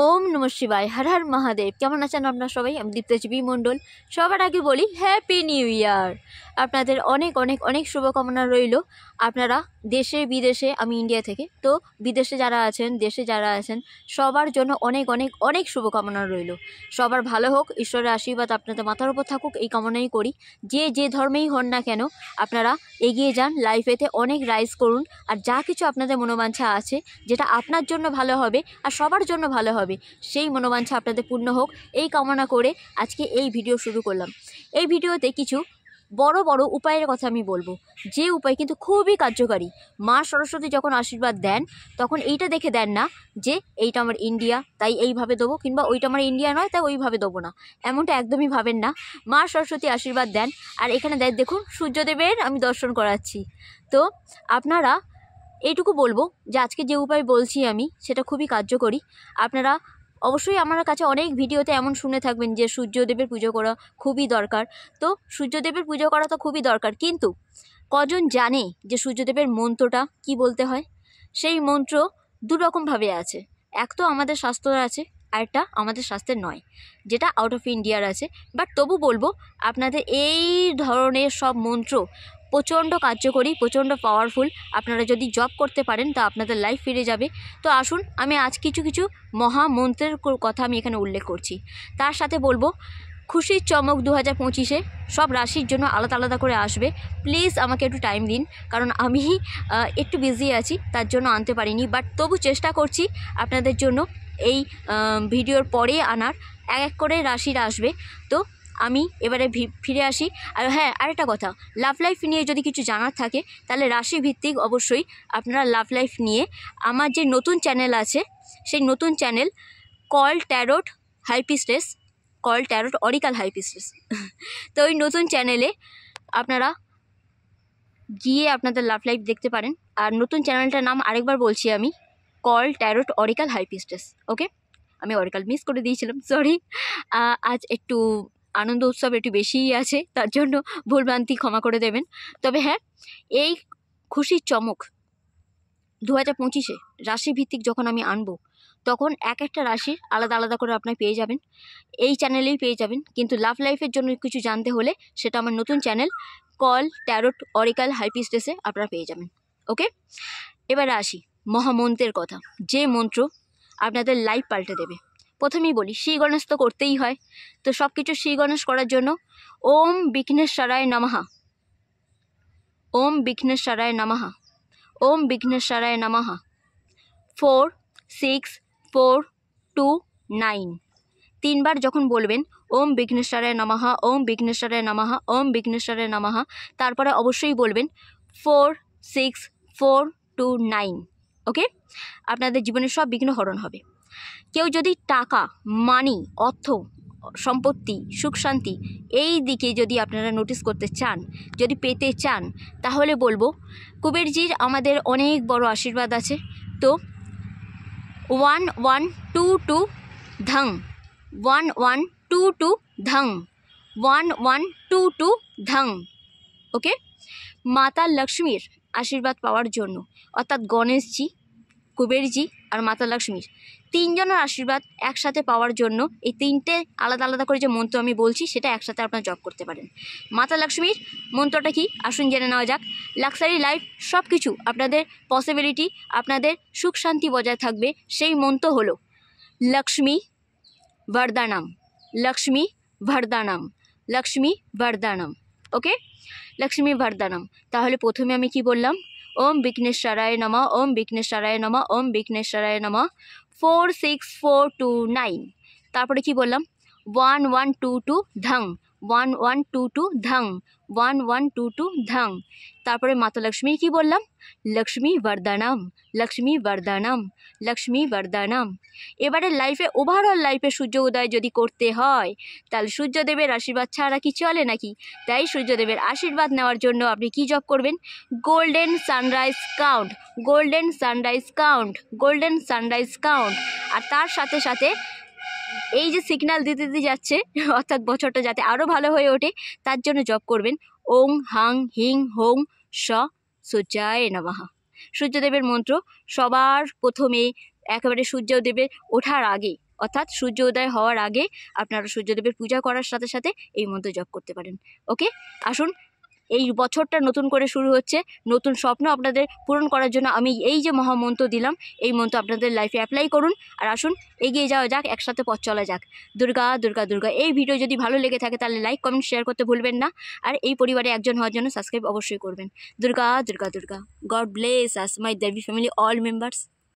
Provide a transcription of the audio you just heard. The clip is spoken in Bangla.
ওম নমঃ শিবায়, হর হর মহাদেব। কেমন আছেন আপনারা সবাই? আমি দীপ্তজীবী মণ্ডল। সবার আগে বলি হ্যাপি নিউ ইয়ার। আপনাদের অনেক অনেক অনেক শুভকামনা রইল। আপনারা দেশে বিদেশে, আমি ইন্ডিয়া থেকে, তো বিদেশে যারা আছেন, দেশে যারা আছেন, সবার জন্য অনেক অনেক অনেক শুভকামনা রইল। সবার ভালো হোক, ঈশ্বরের আশীর্বাদ আপনাদের মাথার উপর থাকুক, এই কামনাই করি। যে যে ধর্মেই হন না কেন, আপনারা এগিয়ে যান, লাইফেতে অনেক রাইজ করুন। আর যা কিছু আপনাদের মনোবাঞ্ছা আছে, যেটা আপনার জন্য ভালো হবে আর সবার জন্য ভালো হবে, সেই মনোবাঞ্ছা আপনাদের পূর্ণ হোক, এই কামনা করে আজকে এই ভিডিও শুরু করলাম। এই ভিডিওতে কিছু বড় বড় উপায়ের কথা আমি বলবো, যে উপায় কিন্তু খুবই কার্যকারী। মা সরস্বতী যখন আশীর্বাদ দেন, তখন এইটা দেখে দেন না যে এইটা আমার ইন্ডিয়া তাই এইভাবে দেবো, কিংবা ওইটা আমার ইন্ডিয়া নয় তাই ওইভাবে দেবো না, এমনটা একদমই ভাবেন না। মা সরস্বতী আশীর্বাদ দেন, আর এখানে দেখুন সূর্যদেবের আমি দর্শন করাচ্ছি। তো আপনারা এইটুকু বলবো যে আজকে যে উপায় বলছি আমি, সেটা খুবই কার্যকরী। আপনারা অবশ্যই আমার কাছে অনেক ভিডিওতে এমন শুনে থাকবেন যে সূর্যদেবের পুজো করা খুবই দরকার। তো সূর্যদেবের পুজো করা তো খুবই দরকার, কিন্তু কজন জানে যে সূর্যদেবের মন্ত্রটা কি বলতে হয়? সেই মন্ত্র দুরকমভাবে আছে। এক তো আমাদের শাস্ত্রে আছে, আরেকটা আমাদের শাস্ত্রের নয়, যেটা আউট অফ ইন্ডিয়ার আছে। বাট তবু বলবো, আপনাদের এই ধরনের সব মন্ত্র প্রচণ্ড কার্যকরী, প্রচণ্ড পাওয়ারফুল। আপনারা যদি জব করতে পারেন তা আপনাদের লাইফ ফিরে যাবে। তো আসুন, আমি আজ কিছু কিছু মহামন্ত্রের কথা আমি এখানে উল্লেখ করছি। তার সাথে বলবো, খুশির চমক 2025-এ সব রাশির জন্য আলাদা আলাদা করে আসবে। প্লিজ আমাকে একটু টাইম দিন, কারণ আমি একটু বিজি আছি, তার জন্য আনতে পারিনি। বাট তবু চেষ্টা করছি আপনাদের জন্য এই ভিডিওর পরে আনার। এক এক করে রাশির আসবে। তো আমি এবারে ফিরে আসি। আর হ্যাঁ, আরেকটা কথা, লাভ লাইফ নিয়ে যদি কিছু জানার থাকে, তাহলে রাশি ভিত্তিক অবশ্যই আপনারা লাভ লাইফ নিয়ে আমার যে নতুন চ্যানেল আছে, সেই নতুন channel call tarot high priestess, call tarot oracle high priestess. তো ওই নতুন চ্যানেলে আপনারা গিয়ে আপনাদের লাভ লাইফ দেখতে পারেন। আর নতুন চ্যানেলটার নাম আরেকবার বলছি আমি, কল ট্যারোট অরিকাল হাইপিস্টেস। ওকে, আমি অরিকাল মিস করে দিয়েছিলাম, সরি। আজ একটু আনন্দ উৎসব একটু বেশিই আছে, তার জন্য ভুলভ্রান্তি ক্ষমা করে দেবেন। তবে হ্যাঁ, এই খুশির চমক 2025-এ রাশিভিত্তিক যখন আমি আনবো, তখন এক একটা রাশির আলাদা আলাদা করে আপনার পেয়ে যাবেন, এই চ্যানেলেই পেয়ে যাবেন। কিন্তু লাভ লাইফের জন্য কিছু জানতে হলে সেটা আমার নতুন চ্যানেল কল ট্যারোট অরিকাল হাইপিস্টেসে আপনারা পেয়ে যাবেন। ওকে, এবারে আসি মহামন্ত্রের কথা, যে মন্ত্র আপনাদের লাইফ পাল্টে দেবে। প্রথমেই বলি, শ্রী গণেশ তো করতেই হয়। তো সব কিছু শ্রী গণেশ করার জন্য ওম বিঘ্নেশ্বরায় নমঃ, ওম বিঘ্নেশ্বরায় নমঃ, ওম বিঘ্নেশ্বরায় নমঃ 4 6 4 2 9 তিনবার যখন বলবেন ওম বিঘ্নেশ্বরায় নমঃ, ওম বিঘ্নেশ্বরায় নমঃ, ওম বিঘ্নেশ্বরায় নমঃ, তারপরে অবশ্যই বলবেন 4 6 4 2 9। ওকে, আপনাদের জীবনের সব বিঘ্ন হরণ হবে। কেউ যদি টাকা, মানি, অর্থ, সম্পত্তি, সুখ শান্তি এই দিকে যদি আপনারা নোটিস করতে চান, যদি পেতে চান, তাহলে বলবো কুবেরজির আমাদের অনেক বড় আশীর্বাদ আছে। তো 1122 ধং, 1122 ধং, 1122 ধং। ওকে, মাতা লক্ষ্মীর আশীর্বাদ পাওয়ার জন্য, অর্থাৎ গণেশজি, কুবেরজি আর মাতা লক্ষ্মীর তিনজনের আশীর্বাদ একসাথে পাওয়ার জন্য এই তিনটে আলাদা আলাদা করে যে মন্ত্র আমি বলছি, সেটা একসাথে আপনারা জপ করতে পারেন। মাতা লক্ষ্মীর মন্ত্রটা কি, আসুন জেনে নেওয়া যাক। লাক্সারি লাইফ সব কিছু আপনাদের পসিবিলিটি, আপনাদের সুখ শান্তি বজায় থাকবে। সেই মন্ত্র হলো লক্ষ্মী বরদানম, লক্ষ্মী বরদানম, লক্ষ্মী বরদানম। ওকে, লক্ষ্মী বরদানম। তাহলে প্রথমে আমি কি বললাম? ওম বিঘ্নেশ্বরায় নমঃ, ওম বিঘ্নেশ্বরায় নমঃ, ওম বিঘ্নেশ্বরায় নমঃ 4 6 4 2 9। তারপরে কি বললাম? 1122 ধং, 1122 ধং, 1122 ধং। তারপরে মাতা লক্ষ্মী কি বললাম? লক্ষ্মী বরদানম, লক্ষ্মী বরদানম, লক্ষ্মী বরদানম। এবারে লাইফে, ওভারঅল লাইফে সূর্য উদয় যদি করতে হয়, তাহলে সূর্যদেবের আশীর্বাদ ছাড়া কি চলে নাকি? তাই সূর্যদেবের আশীর্বাদ নেওয়ার জন্য আপনি কি জপ করবেন? Golden sunrise count, golden sunrise count, golden sunrise count. আর তার সাথে সাথে এই যে সিগন্যাল দিতে দিতে যাচ্ছে, অর্থাৎ বছরটা যাতে আরও ভালো হয়ে ওঠে, তার জন্য জপ করবেন ওং হাং হিং হোং স সূর্যায় নমঃ। সূর্যদেবের মন্ত্র সবার প্রথমে একেবারে সূর্যদেবের ওঠার আগে অর্থাৎ সূর্য উদয় হওয়ার আগে আপনারা সূর্যদেবের পূজা করার সাথে সাথে এই মন্ত্র জপ করতে পারেন। ওকে, আসুন, এই বছরটা নতুন করে শুরু হচ্ছে, নতুন স্বপ্ন আপনাদের পূরণ করার জন্য আমি এই যে মহামন্ত্র দিলাম, এই মন্ত্র আপনাদের লাইফে অ্যাপ্লাই করুন। আর আসুন, এগিয়ে যাওয়া যাক, একসাথে পথ চলা যাক। দুর্গা দুর্গা দুর্গা। এই ভিডিও যদি ভালো লেগে থাকে তাহলে লাইক কমেন্ট শেয়ার করতে ভুলবেন না। আর এই পরিবারে একজন হওয়ার জন্য সাবস্ক্রাইব অবশ্যই করবেন। Durga Durga Durga. God bless us my Devi family all members.